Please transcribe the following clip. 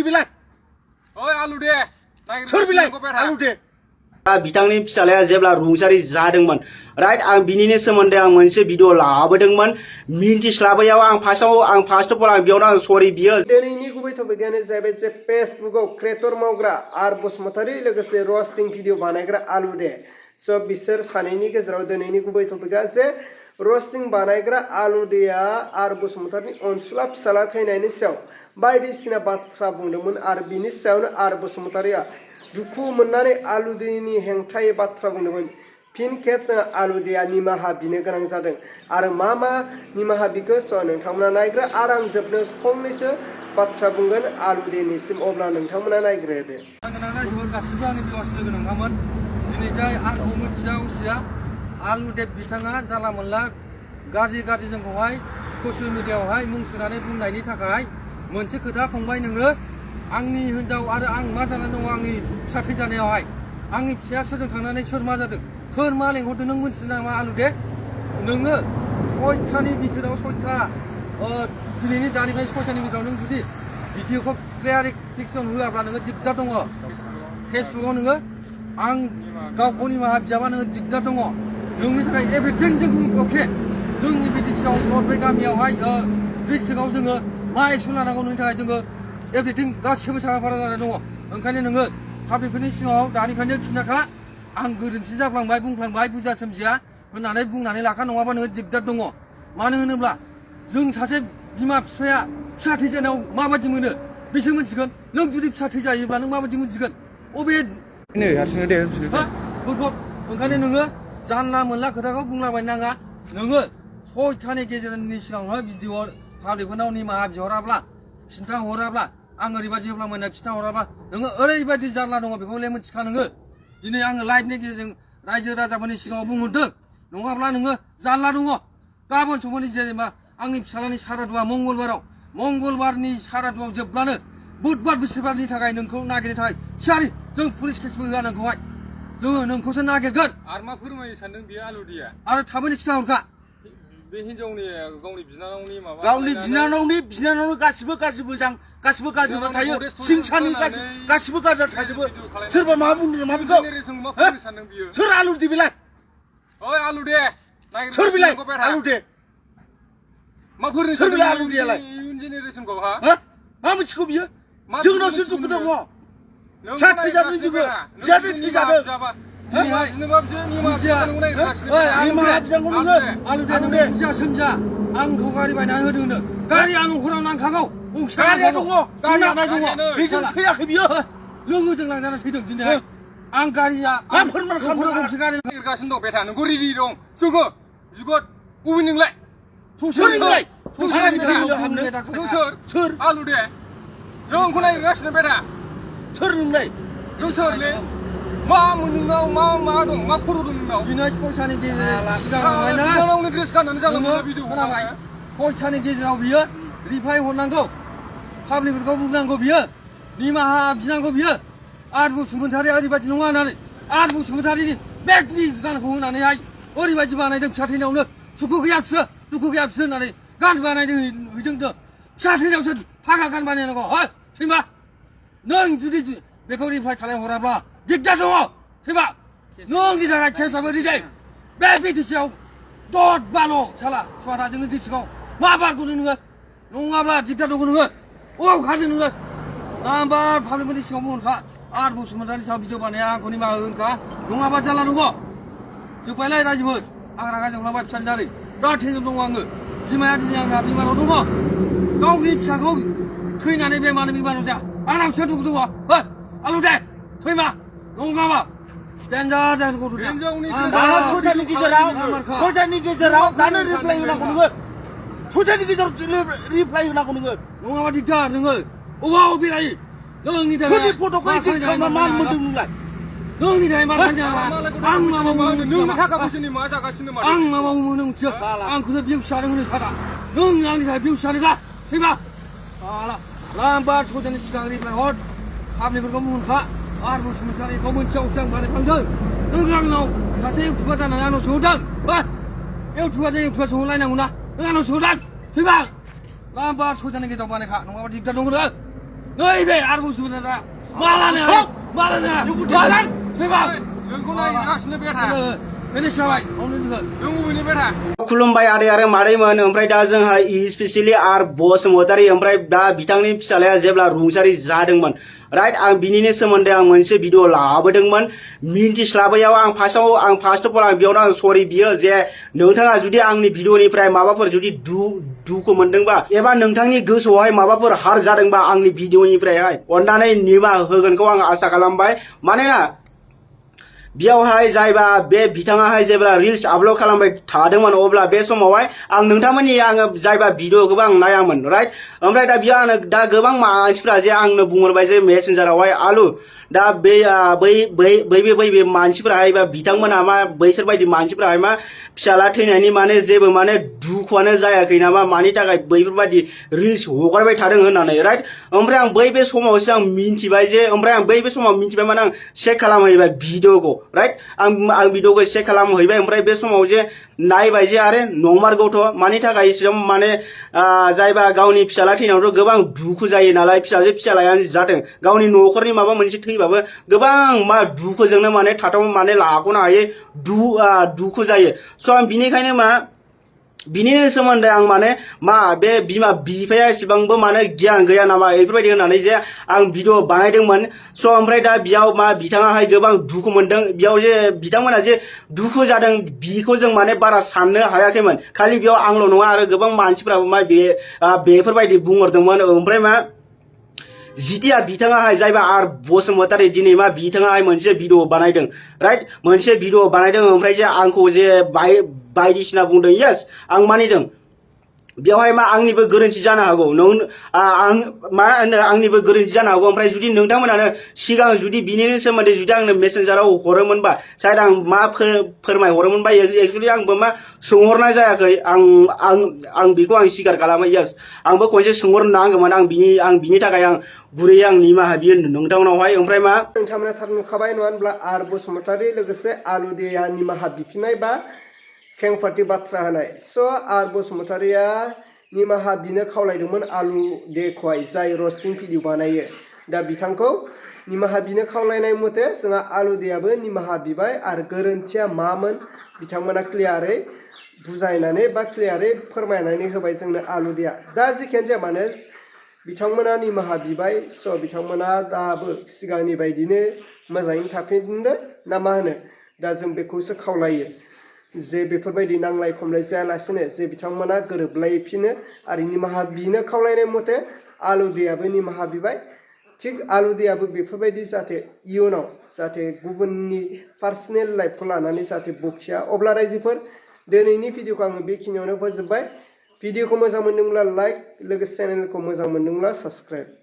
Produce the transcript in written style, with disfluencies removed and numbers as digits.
di bilai. Oi Aloo de. Sur bilai. Aloo de. बिथांनि फिसालाया जेब्ला रुंसारि जादोंमोन राइट आं बिनिनो सोमोन्दै आं मोनसे भिडिअ लाबोदोंमोन मिन्थिस्लाबैयाव आं फार्स्ट अफ अल आं बेयावनो आं सरि बियो दिनैनि गुबै टपिकआनो जाहैबाय जे फेसबुकआव क्रिएटर मावग्रा आर बसुमतारी लोगोसे रस्टिं भिडिअ बानायग्रा आलु दे स' बिसोर सानैनि गेजेराव दिनैनि गुबै टपिकआ जे रस्टिं बानायग्रा आलु देया आर बसुमतारीनि अनसुला फिसाला थैनायनि सायाव बायदिसिना बाथ्रा बुंदोंमोन आरो बिनि सायावनो आर बसुमतारीया दुखु मोननानै आलु देनि हेंथायै बाथ्रा बुंदोंमोन फिन खेब जोंहा आलु देया निमाहा बिनो गोनां जादों आरो मा निमाहा बिखो स' नोंथांमोना नायग्रो आरो आं जोबनो फंनैसो बाथ्रा बुंगोन आलु देनिसिम अब्ला नोंथांमोना नायग्रोदो गासिबो आंनि भिडिअ'आव लोगो नोंथांमोन दिनै जाय आंखौ मिथिया आलु दे बिथाङा जाला मोनला गाज्रि जोंखौहाय ससियेल मिडियाआवहाय मुं सोनानै बुंनायनि थाखाय मोनसे खोथा फंबाय नोङो आंनि हिनजाव आरो आं मा जानानै दङ आंनि फिसा थैजानायावहाय आंनि फिसाया सोरजों थांनानै सोर मा जादों सोर मा लेंहरदों नों मिथियो नामा आलु दे नोङो सयथानि बिथोराव सयथा दिनैनि दानिफ्राय सयथानि बिथोराव नों जुदि भिडिअखौ क्लियारिफिकेसन होआब्ला नोङो दिगदार दङ फेसबुकआव नोङो आं गावखौ निमाहा बिजाबा नोङो दिगदार दङ नोंनि थाखाय एभ्रिथिं जों अके जोंनि बिटिसिआव नर्थ गामियावहाय डिस्ट्रिक्टआव जोङो मा एक्सन लानांगौ नोंनि थाखाय जोङो एभ्रिथिं गासिबो साखाफारा जानानै दङ ओंखायनो नोङो पाब्लिकफोरनि सिगाङाव दानिफ्रायनो खिन्थाखा आं गोरोन्थि जाफ्लांबाय बुंफ्लांबाय बुजा सोमजिया होननानै बुंनानै लाखा नङाबा नोङो दिगदार दङ मानो होनोब्ला जों सासे बिमा बिफाया फिसा थैजानायाव माबायदि मोनो बिसोर मिथिगोन नों जुदि फिसा थैजायोब्ला नों माबायदि मिथिगोन अबे हारसिंनो दे ओंखायनो नोङो जानला मोनला खोथाखौ बुंलाबाय नाङा नोङो सयथानि गेजेरनि सिगाङावहाय भिडिअ पाब्लिकफोरनाव निमाहा बिहराब्ला खिन्थाहराब्ला आं ओरैबायदि होफ्लांबाय खिन्थाहराब्ला नोङो ओरैबायदि जारला दङ बेखौलाय मिथिखा नोङो दिनै आङो लाइभनि गेजेरजों रायजो राजाफोरनि सिगाङाव बुंहरदों नङाब्ला नोङो जारला दङ गाबोन समफोरनि जेनेबा आंनि फिसालानि सारादुआ मंगलबारनि सारादुआव जोबब्लानो बुधबार बिस्थिबारनि थाखाय नोंखौ नागिरनो थाखाय थियारि जों पुलिस केसबो होआ नोंखौहाय जोङो नोंखौसो नागिरगोन आरो मा फोरमायनो सानदों बेयो आलु देया आरो थाबैनो खिन्थाहरखा बे हिनजावनि गावनि बिनानावनि माबा गावनि बिनानावनि गासिबो गाज्रि थायो सिंसानि गासिबो गाज्रि थाजोबो सोरबा मा बुंदों मा बेखौ सोर आलु दे बिलाय ओइ आलु दे सोर बिलाय आलु दे मा फोरोंनो सोर बिलाय आलु देयालाय इयुन जेनेरेसनखौ हा मा मिथिगौ बियो जोंनावसो दुखु दङ फिसा थैजादों जोङो फिसानो थैजादों आलु दे नोङो बुजा सोमजा आंखौ गारि बायनानै होदों होनो गारि आं न'खराव नांखागौ गारिया दङ बेजों थैयाखै बियो लोगोजों लांजाना थैदों दिनैहाय आं गारिया मा फोरमान खालामदों गंसे गारि नागिरगासिनो दं बेटा नोंखौ रेडि दं जोङो जुगत बबे नोंलाय नों सोर आलु दे नोंखौ नागिरगासिनो बेटा सोर नोंलाय नों सोरलै मा नोंनाव मा दं मा खर' दं नोंनाव बिनो सयथानि बिनानावनि ड्रेस गाननानै जालांबाय भिडिअ खोनाबाय सयथानि गेजेराव बियो रिप्लाइ हरनांगौ पाब्लिकफोरखौ बुंनांगौ बियो निमाहा बिनांगौ बियो आर बसुमतारीया ओरैबायदि नङा होननानै आर बसुमतारीनि बेगनि गानखौ होनानैहाय ओरैबायदि बानायदों फिसा थैनायावनो दुखु गैया बिसोर होननानै गान बानायदों हैदों फिसा थैनायावसो फागा गान बानायनांगौ है सैमा नों जुदि बेखौ रिप्लाइ खालामहराब्ला दिगदार दङ सैमा नोंनि थाखाय केसाबो रेडि बे बिटिसिआव दद बाल' साला सुवादा जोंनि डिस्ट्रिक्टआव मा बारग'नो नोङो नङाब्ला दिगदार दङ नोङो अबाव खारदों नोङो नाम्बार पाब्लिकफोरनि सिगाङाव बुंहरखा आर बसुमतारीनि सायाव भिडिअ बानाया आंखौ निमाहा होनखा नङाबा जारला दङ जोब्बायलाय रायजोफोर आं रागा जोंलांबाय फिसानि दारै बिराद टेनसन दङ आङो बिमाया दिनै आंना बेमाराव दङ गावनि फिसाखौ थैनानै बे मानो बेमाराव जाया आंना फिसा दुखु दङ आलु दे सैमा नङाबा डेन्जार जागोन गथ'आ सयथानि गेजेराव दानो रिप्लाइ होनांगौ नोङो सयथानि गेजेराव रिप्लाइ होनांगौ नोङो नङाबा दिगदार नोङो अबाव बेरायो नोंनि थाखाय सोरनि फट'खौ इदिट खालामना मा मोन्दों नोंलाय नोंनि थाखाय मा आं मा मावो नोंनि थाखा फैसानि मा जागासिनो आं मा मावो नों मिथियो आंखौनो बिउस जादों होनो सादा नों आंनि थाखाय बिउस जादों दा सैमा नाम्बार सयथानि सिगां रिप्लाइ हर पाब्लिकफोरखौ बुंहरखा आर बसुमतारीखौ मोनसेयावसो आं बानायफ्लांदों नों आंनाव सासे इउटुबार जानानै आंनाव सोंहरदों इउटुबारजों इउटुबार सोंहरलायनांगौ ना नों आंनाव सोंहरदों सैमा नाम्बार सयथानि गेजेराव बानायखा नङाबा दिगदार दङ नैबे आरो बसुमतारा मालानो मालानो फैबा नोंखौ नायगासिनो बेथा फिनिश जाबाय आवनो नोङो नों बबेनि बेथा खुलुमबाय आदै आरो मादैमोन ओमफ्राय दा जोंहा स्पेसियेलि आर बसुमतारी ओमफ्राय दा बिथांनि फिसालाया जेब्ला रुंसारि जादोंमोन राइट आं बिनिनो सोमोन्दै आं मोनसे भिडिअ लाबोदोंमोन मिन्थिस्लाबैयाव आं फार्स्ट अफ अल आं बेयावनो आं सरि बियो जे नोंथाङा जुदि आंनि भिडिअनिफ्राय माबाफोर जुदि दुखु मोनदोंबा एबा नोंथांनि गोसोआवहाय माबाफोर हार जादोंबा आंनि भिडिअनिफ्रायहाय अननानै निमाहा होगोनखौ आं आसा खालामबाय मानोना बेयावहाय जायबा बे बिथाङाहाय जेब्ला रिल्स आपल'ड खालामबाय थादोंमोन अब्ला बे समावहाय आं नोंथांमोननि आङो जायबा भिडिअखौबो आं नायामोन राइट ओमफ्राय दा बेयाव आंनो दा गोबां मानसिफ्रा जे आंनो बुंहरबाय जे मेसेन्जारावहाय आलु दा बै मानसिफोराहाय बा बिथांमोना मा बैसोर बायदि मानसिफोराहाय मा फिसाला थैनायनि माने जेबो माने दुखुआनो जायाखै नामा मानि थाखाय बैफोरबायदि रिल्स हगारबाय थादों होननानै राइट ओमफ्राय आं बै समावसो आं मिन्थिबाय जे ओमफ्राय आं बै समाव मिन्थिबाय माने आं चेक खालामहैबाय भिडिअखौ राइट आं भिडिअखौ चेक खालामहैबाय ओमफ्राय बे समाव जे नायबाय जे आरे नंमारगौथ' मानि थाखाय इसेबां माने जायबा गावनि फिसाला थैनायावथ' गोबां दुखु जायो नालाय फिसालायानो जाथों गावनि न'खरनि माबा मोनसे थैबाबो गोबां मा दुखुजोंनो माने थाथाव माने लाख'नो हायै दुखु जायो स' आं बिनिखायनो मा बिनिनो सोमोन्दै आं माने मा बे बिमा बिफाया एसेबांबो माने गियान गैया नामा बेफोरबायदि होननानै जे आं भिडिअ बानायदोंमोन स' ओमफ्राय दा बेयाव मा बिथाङाहाय गोबां दुखु मोनदों बेयाव जे बिथांमोना जे दुखु जादों बिखौ जों माने बारा साननो हायाखैमोन खालि बेयाव आंल' नङा आरो गोबां मानसिफ्राबो मा बेफोरबायदि बुंहरदोंमोन ओमफ्राय मा जितिया बिथाङाहाय जायबा आर बसुमतारी दिनै मा बिथाङाहाय मोनसे भिडिअ बानायदों राइट मोनसे भिडिअ बानायदों ओमफ्राय जे आंखौ जे बायदिसिना बुंदों येस आं मानिदों बेवहाय मा आंनिबो गोरोन्थि जानो हागौ आं मा होनो आंनिबो गोरोन्थि जानो हागौ ओमफ्राय जुदि नोंथांमोनानो सिगां जुदि बिनिनो सोमोन्दै जुदि आंनो मेसेन्जाराव हरोमोनबा साइड आं मा फोरमायहरोमोनबा एक्चुअलि आंबो मा सोंहरनाय जायाखै आं बेखौ आं स्वीकार खालामो येस आंबो खनसे सोंहरनांगौमोन आं बिनि थाखाय आं गुरैयै आं निमाहा बियो नोंथांनावहाय ओमफ्राय मा नोंथांमोना थार नुखाबाय नङा होनब्ला आर बसुमतारी लोगोसे आलु देया निमाहा बिफिननाय बा खेंफोरथि बाथ्रा होनाय स' आर बसुमतारीया निमाहा बिनो खावलायदोंमोन आलु देखौहाय जाय रस्टिं भिडिअ बानायो दा बिथांखौ निमाहा बिनो खावलायनाय मथे जोंहा आलु देयाबो निमाहा बिबाय आरो गोरोन्थिया मामोन बिथांमोना क्लियारै बुजायनानै बा क्लियारै फोरमायनानै होबाय जोंनो आलु देया दा जिखियानो जाया मानो बिथांमोना निमाहा बिबाय स' बिथांमोना दाबो सिगांनि बायदिनो मोजाङैनो थाफिनदो ना मा होनो दा जों बेखौसो खावलायो जे बेफोरबायदि नांलाय खमलाय जायालासिनो जे बिथांमोना गोरोबलायफिनो आरो निमाहा बिनो खावलायनाय मथे आलु देयाबो निमाहा बिबाय थिग आलु देयाबो बेफोरबायदि जाहाथे इयुनाव जाहाथे गुबुननि पार्सनेल लाइफखौ लानानै जाहाथे बखिया अब्ला रायजोफोर दिनैनि भिडिअखौ आङो बेखिनियावनो फोजोबबाय भिडिअखौ मोजां मोनदोंब्ला लाइक लोगोसे चेनेलखौ मोजां मोनदोंब्ला साबस्क्राइब